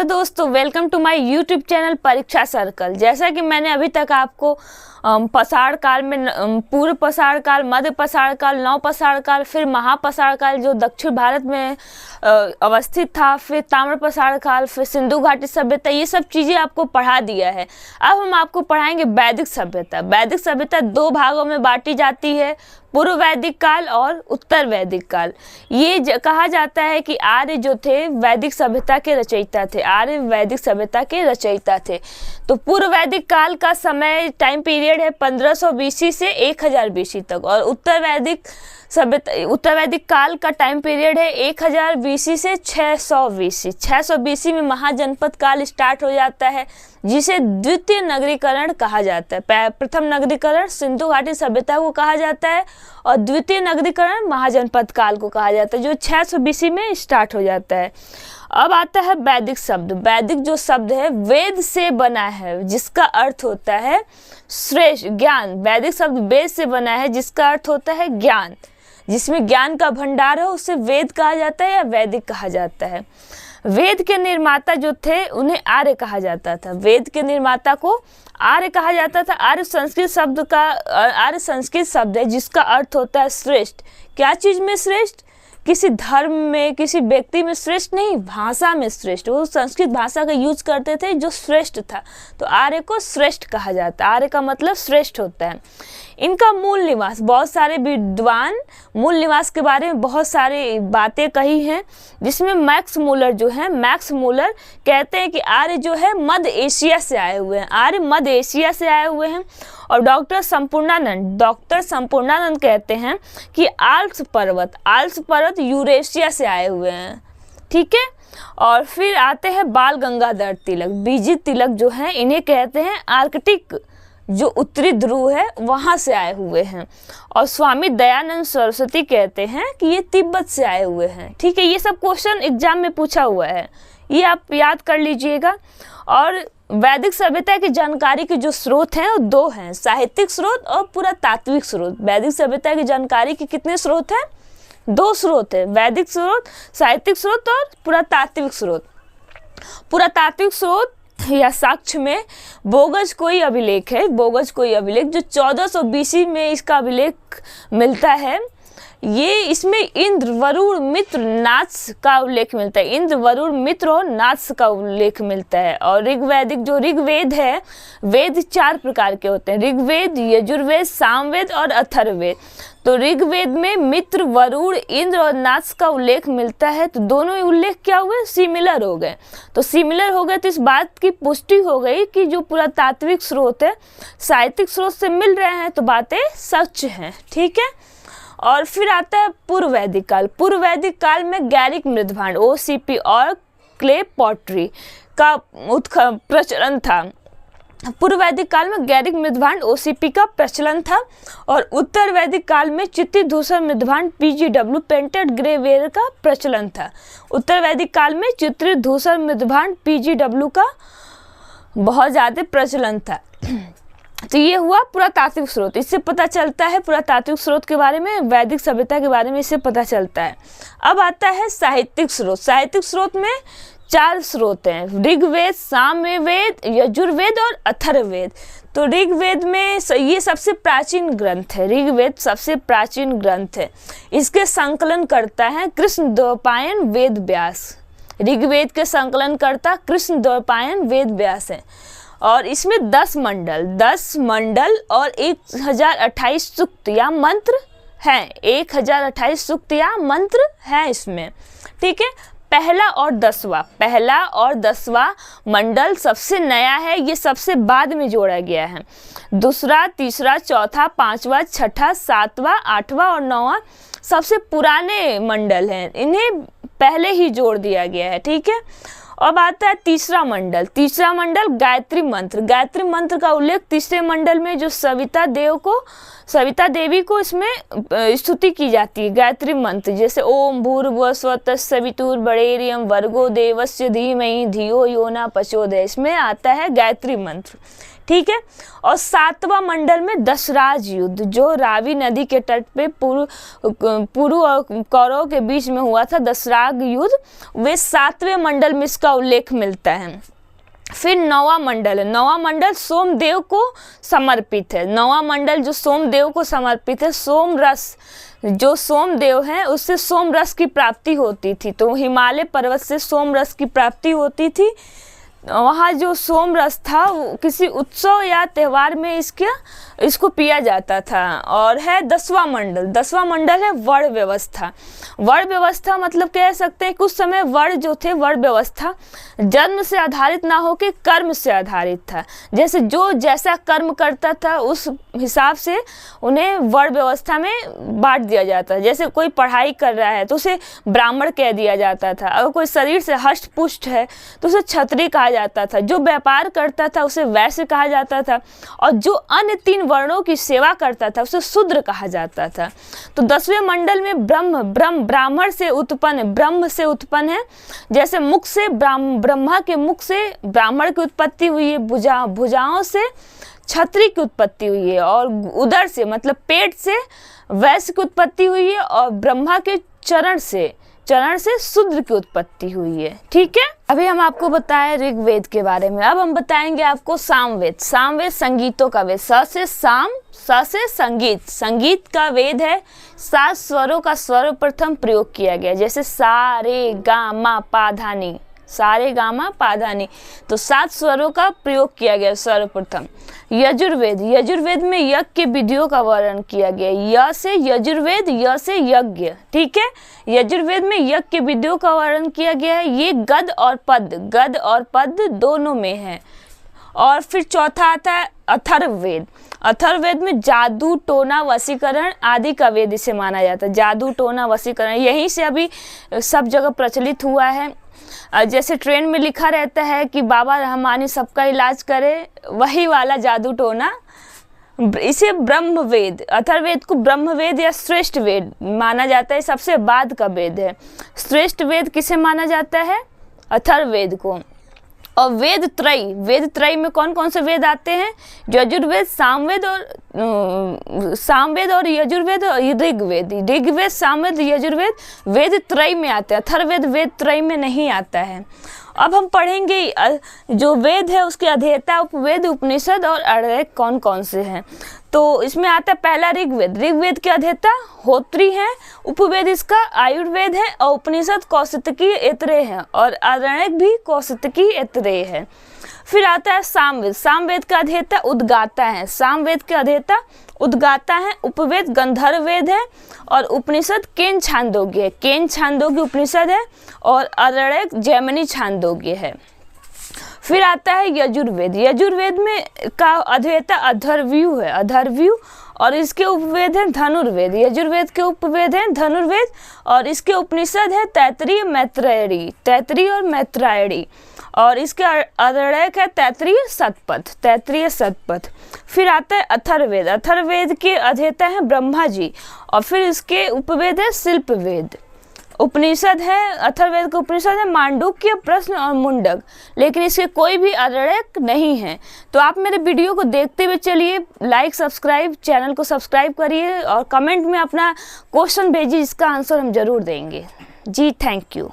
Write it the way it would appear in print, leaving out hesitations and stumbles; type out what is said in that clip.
दोस्तों, welcome to my YouTube channel Pariksha circle. जैसा कि मैंने अभी तक आपको पसाड़ काल में पूर्व पसाड़ काल, मध्य पसाड़ काल, नव पसाड़ काल, फिर महापसाड़ काल जो दक्षिण भारत में अवस्थित था, फिर ताम्र पसाड़ काल, फिर सिंधु घाटी सभ्यता, ये सब चीज़ें आपको पढ़ा दिया है। अब हम आपको पढ़ाएंगे वैदिक सभ्यता। वैदिक सभ्यता दो भागों में बांटी जाती है, पूर्व वैदिक काल और उत्तर वैदिक काल। ये कहा जाता है कि आर्य जो थे वैदिक सभ्यता के रचयिता थे, आर्य वैदिक सभ्यता के रचयिता थे। तो पूर्व वैदिक काल का समय टाइम पीरियड है 1500 BC से 1000 BC तक, और उत्तर वैदिक काल का टाइम पीरियड है 1000 BC से 600 BC। 600 BC में महाजनपद काल स्टार्ट हो जाता है, जिसे द्वितीय नगरीकरण कहा जाता है। प्रथम नगरीकरण सिंधु घाटी सभ्यता को कहा जाता है और द्वितीय नगरीकरण महाजनपद काल को कहा जाता है, जो 600 BC में स्टार्ट हो जाता है। अब आता है वैदिक शब्द। वैदिक जो शब्द है वेद से बना है, जिसका अर्थ होता है श्रेष्ठ ज्ञान। वैदिक शब्द वेद से बना है, जिसका अर्थ होता है ज्ञान। जिसमें ज्ञान का भंडार हो उसे वेद कहा जाता है या वैदिक कहा जाता है। वेद के निर्माता जो थे उन्हें आर्य कहा जाता था। वेद के निर्माता को आर्य कहा जाता था। आर्य संस्कृत शब्द है, जिसका अर्थ होता है श्रेष्ठ। क्या चीज़ में श्रेष्ठ? किसी धर्म में, किसी व्यक्ति में श्रेष्ठ नहीं, भाषा में श्रेष्ठ। वो संस्कृत भाषा का यूज करते थे जो श्रेष्ठ था, तो आर्य को श्रेष्ठ कहा जाता है। आर्य का मतलब श्रेष्ठ होता है। इनका मूल निवास, बहुत सारे विद्वान मूल निवास के बारे में बहुत सारी बातें कही हैं, जिसमें मैक्स मूलर जो है, मैक्स मूलर कहते हैं कि आर्य जो है मध्य एशिया से आए हुए हैं। आर्य मध्य एशिया से आए हुए हैं। और डॉक्टर संपूर्णानंद कहते हैं कि आल्प्स पर्वत यूरेशिया से आए हुए हैं। ठीक है। और फिर आते हैं बाल गंगाधर तिलक, बीजी तिलक जो है, इन्हें कहते हैं आर्कटिक जो उत्तरी ध्रुव है वहाँ से आए हुए हैं। और स्वामी दयानंद सरस्वती कहते हैं कि ये तिब्बत से आए हुए हैं। ठीक है। ये सब क्वेश्चन एग्जाम में पूछा हुआ है, ये आप याद कर लीजिएगा। और वैदिक सभ्यता की जानकारी के जो स्रोत हैं वो दो हैं, साहित्यिक स्रोत और पुरातात्विक स्रोत। वैदिक सभ्यता की जानकारी के कितने स्रोत हैं? दो स्रोत है, वैदिक स्रोत, साहित्यिक स्रोत और पुरातात्विक स्रोत। पुरातात्विक स्रोत या साक्ष्य में बोगज कोई अभिलेख है, बोगज कोई अभिलेख जो 1400 BC में इसका अभिलेख मिलता है। ये इसमें इंद्र, वरुण, मित्र, नात्स का उल्लेख मिलता है। इंद्र, वरुण, मित्र और नात्स का उल्लेख मिलता है। और ऋग्वैदिक जो ऋग्वेद है, वेद 4 प्रकार के होते हैं, ऋग्वेद, यजुर्वेद, सामवेद और अथर्ववेद। तो ऋग्वेद में मित्र, वरुण, इंद्र और नात्स का उल्लेख मिलता है। तो दोनों उल्लेख क्या हुए? सिमिलर हो गए। तो सिमिलर हो गए तो इस बात की पुष्टि हो गई कि जो पुरातात्विक स्रोत है साहित्यिक स्रोत से मिल रहे हैं, तो बातें सच हैं। ठीक है। और फिर आता है पूर्व वैदिक काल। पूर्व वैदिक काल में गैरिक मृदभांड OCP और क्ले पॉटरी का प्रचलन था। पूर्व वैदिक काल में गैरिक मृदभांड OCP का प्रचलन था। और उत्तर वैदिक काल में चित्रित धूसर मृदभांड PGW पेंटेड ग्रेवेयर का प्रचलन था। उत्तर वैदिक काल में चित्रित धूसर मृदभांड PGW का बहुत ज़्यादा प्रचलन था। तो ये हुआ पुरातात्विक स्रोत। इससे पता चलता है पुरातात्विक स्रोत के बारे में, वैदिक सभ्यता के बारे में इससे पता चलता है। अब आता है साहित्यिक स्रोत। साहित्यिक स्रोत में 4 स्रोत हैं, ऋग्वेद, सामवेद, यजुर्वेद और अथर्ववेद। तो ऋग्वेद में ये सबसे प्राचीन ग्रंथ है, ऋग्वेद सबसे प्राचीन ग्रंथ है। इसके संकलन करता है कृष्णद्वैपायन वेद व्यास। ऋग्वेद के संकलन करता कृष्णद्वैपायन वेद व्यास है। और इसमें 10 मंडल और 1028 सूक्त या मंत्र हैं। 1028 सूक्त या मंत्र हैं इसमें। ठीक है। पहला और 10वां मंडल सबसे नया है, ये सबसे बाद में जोड़ा गया है। दूसरा, तीसरा, चौथा, 5वां, 6ठा, 7वां, 8वां और 9वां सबसे पुराने मंडल हैं, इन्हें पहले ही जोड़ दिया गया है। ठीक है। अब आता है तीसरा मंडल गायत्री मंत्र। गायत्री मंत्र का उल्लेख तीसरे मंडल में जो सविता देवी को इसमें स्तुति की जाती है। गायत्री मंत्र जैसे ओम भूर्भुवः स्वः तत्सवितुर्वरेण्यं भर्गो देवस्य धीमहि धियो यो न प्रचोदयात्, इसमें आता है गायत्री मंत्र। ठीक है। और 7वां मंडल में दशराज युद्ध जो रावी नदी के तट पे पुरु और कौरव के बीच में हुआ था, दशराज युद्ध, वे 7वें मंडल में इसका इसका उल्लेख मिलता है। फिर नौवां मंडल है, नौवां मंडल सोमदेव को समर्पित है। नौवां मंडल जो सोमदेव को समर्पित है, सोम रस, जो सोमदेव हैं उससे सोम रस की प्राप्ति होती थी, तो हिमालय पर्वत से सोम रस की प्राप्ति होती थी। वहाँ जो सोम रस था वो किसी उत्सव या त्यौहार में इसको पिया जाता था। और है 10वां मंडल, 10वां मंडल है वर्ण व्यवस्था। वर्ण व्यवस्था मतलब कह सकते हैं कि उस समय वर्ण जो थे, वर्ण व्यवस्था जन्म से आधारित ना होकर कर्म से आधारित था। जैसे जो जैसा कर्म करता था उस हिसाब से उन्हें वर्ण व्यवस्था में बांट दिया जाता है। जैसे कोई पढ़ाई कर रहा है तो उसे ब्राह्मण कह दिया जाता था, अगर कोई शरीर से हष्ट पुष्ट है तो उसे क्षत्रिय कहा जाता था, जो व्यापार करता था उसे वैश्य कहा जाता था, और जो अन्य 3 वर्णों की सेवा करता था उसे शूद्र कहा जाता था। तो 10वें मंडल में ब्राह्मण से उत्पन्न है, ब्रह्म से उत्पन्न है। जैसे मुख से ब्रह्मा के मुख से ब्राह्मण की उत्पत्ति हुई है, भुजाओं से क्षत्रिय की उत्पत्ति हुई है, और उदर से मतलब पेट से वैश्य की उत्पत्ति हुई है, और ब्रह्मा के चरण से शूद्र की उत्पत्ति हुई है। ठीक है, अभी हम आपको बताएं ऋग्वेद के बारे में। अब हम बताएंगे आपको सामवेद। सामवेद संगीतों का वेद, स से साम, स से संगीत, संगीत का वेद है। 7 स्वरों का सर्वप्रथम प्रयोग किया गया, जैसे सा रे गा मा पा धा नी, सारे गामा पाधानी, तो 7 स्वरों का प्रयोग किया गया सर्वप्रथम। यजुर्वेद, यजुर्वेद में यज्ञ के विधियों का वर्णन किया गया। य से यजुर्वेद, य से यज्ञ। ठीक है, यजुर्वेद में यज्ञ के विधियों का वर्णन किया गया है। ये गद और पद दोनों में है। और फिर चौथा आता है अथर्ववेद। अथर्ववेद में जादू, टोना, वशीकरण आदि का वेद इसे माना जाता है। जादू, टोना, वशीकरण यहीं से अभी सब जगह प्रचलित हुआ है। जैसे ट्रेन में लिखा रहता है कि बाबा रहमानी सबका इलाज करे, वही वाला जादू टोना, इसे ब्रह्मवेद, अथर्ववेद को ब्रह्मवेद या श्रेष्ठ वेद माना जाता है। सबसे बाद का वेद है। श्रेष्ठ वेद किसे माना जाता है? अथर्ववेद को। और वेद त्रयी में कौन कौन से वेद आते हैं? यजुर्वेद, सामवेद और यजुर्वेद और ऋग्वेद, सामवेद, यजुर्वेद वेद त्रयी में आते हैं। अथर्ववेद वेद त्रयी में नहीं आता है। अब हम पढ़ेंगे जो वेद है उसके अध्येता, उपवेद, उपनिषद और अरण्यक कौन कौन से हैं। तो इसमें आता है पहला ऋग्वेद। ऋग्वेद के अध्येता होत्री हैं, उपवेद इसका आयुर्वेद है, और उपनिषद कौशितकी ऐतरेय है, और अरण्यक भी कौशितकी ऐतरेय है। फिर आता है सामवेद। सामवेद का अध्येता उद्गाता है। सामवेद के अध्येता उद्गाता है। उपवेद गंधर्ववेद है, और उपनिषद केन छांदोग्य है। केन छांदोग्य उपनिषद है, और अरण्यक जैमिनी छांदोग्य है। फिर आता है यजुर्वेद। यजुर्वेद में का अध्येता अथर्वयु है, अथर्वयु, और इसके उपवेद हैं धनुर्वेद। यजुर्वेद के उपवेद हैं धनुर्वेद, और इसके उपनिषद है तैत्तिरीय, तैत्तिरीय और मैत्रेयी, और इसके अरण्यक है तैत्तिरीय शतपथ। फिर आता है अथर्ववेद। अथर्ववेद के अध्येता हैं ब्रह्मा जी, और फिर इसके उपवेद है शिल्पवेद। उपनिषद है, अथर्ववेद का उपनिषद है मांडुक्य, प्रश्न और मुंडक, लेकिन इसके कोई भी अरण्यक नहीं है। तो आप मेरे वीडियो को देखते हुए चलिए, लाइक, सब्सक्राइब, चैनल को सब्सक्राइब करिए, और कमेंट में अपना क्वेश्चन भेजिए, इसका आंसर हम जरूर देंगे। जी, थैंक यू।